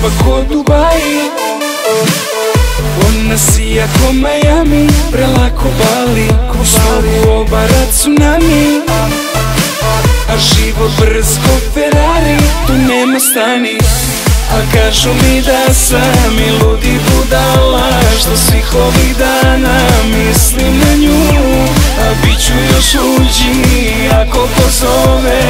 skupa ko Dubaji. Ona sija ko Miami, prelako Bali, u snovu obara tsunami. A život brz ko Ferrari, tu nema stani. A kažu mi da sam i ludi budala, što svih ovih dana mislim na nju. A bit ću još luđi ako pozove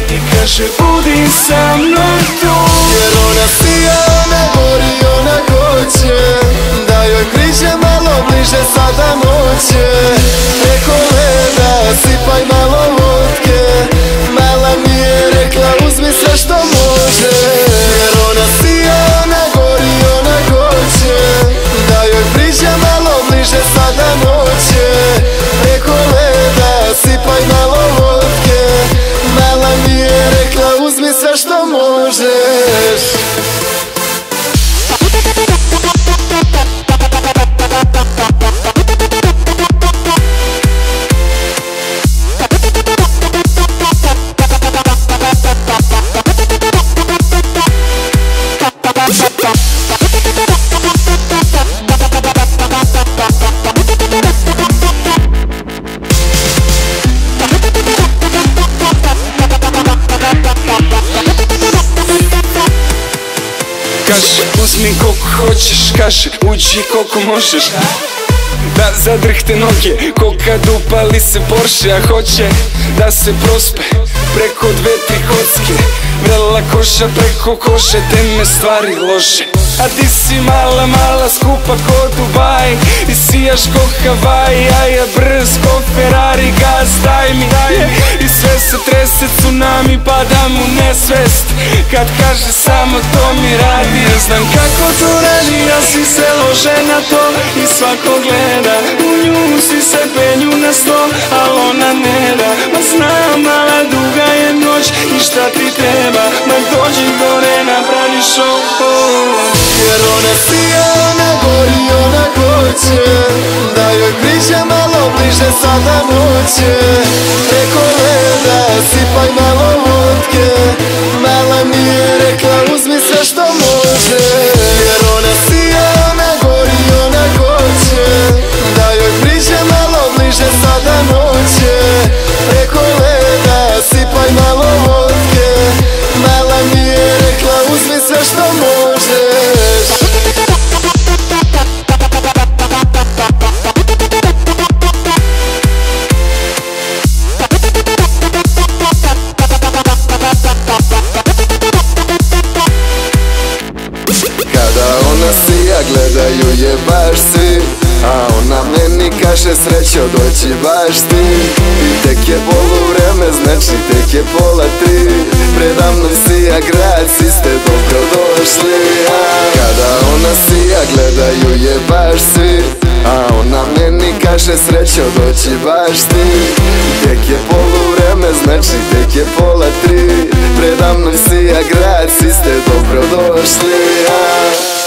i kaže budi sa mnom tu. Jer ona sija, ona gori, ona hoće da joj priđe malo bliže, sada noće. Preko leda sipaj malo vodke, mala mi je rekla uzmi sve što može. Jer ona sija, ona gori, ona hoće da joj priđe malo bliže, sada noće. Preko leda sipaj malo vodke, mala mi je rekla uzmi sve što možeš. Kaže, uzmi koliko hoćeš, kaže, uđi koliko možeš. Da zadrhte noge, ko kad upali se Porsche. A hoće da se prospe preko 2-3 kocke. Vrela koša preko koše, temne stvari loše. A ti si mala, mala, skupa ko Dubaji i sijaš ko Havaji. A ja brz ko Ferrari, gaz daj mi, i sve se trese tsunami, padam u nesvest kad kaže samo to mi radi. Ja znam kako to radi, ja si se lože na to i svako gleda u nju, svi se penju na sto, al ona ne da. Ma znam, mala, duga je noć i šta ti treba, ma dođi gore, napravi show. Jer ona sija, ona gori, ona hoće da joj priđe malo bliže, sada noće. Preko leda sipaj malo vodke, mala mi je rekla uzmi sve što može. Jer ona sija, ona gori, ona hoće da joj priđe malo bliže, sada noće. Preko leda sipaj malo vodke, mala mi je rekla uzmi sve što možeš. Kada ona sija, gledaju je baš svi, a ona meni kaže srećo doći baš ti. I tek je poluvreme, znači tek je 2:30, predamnom sija grad, svi ste dobro došli. Kada ona sija, gledaju je baš svi, a ona meni kaže srećo doći baš ti. Tek je poluvreme, znači tek je 2:30, predamnom sija grad, svi ste dobro došli.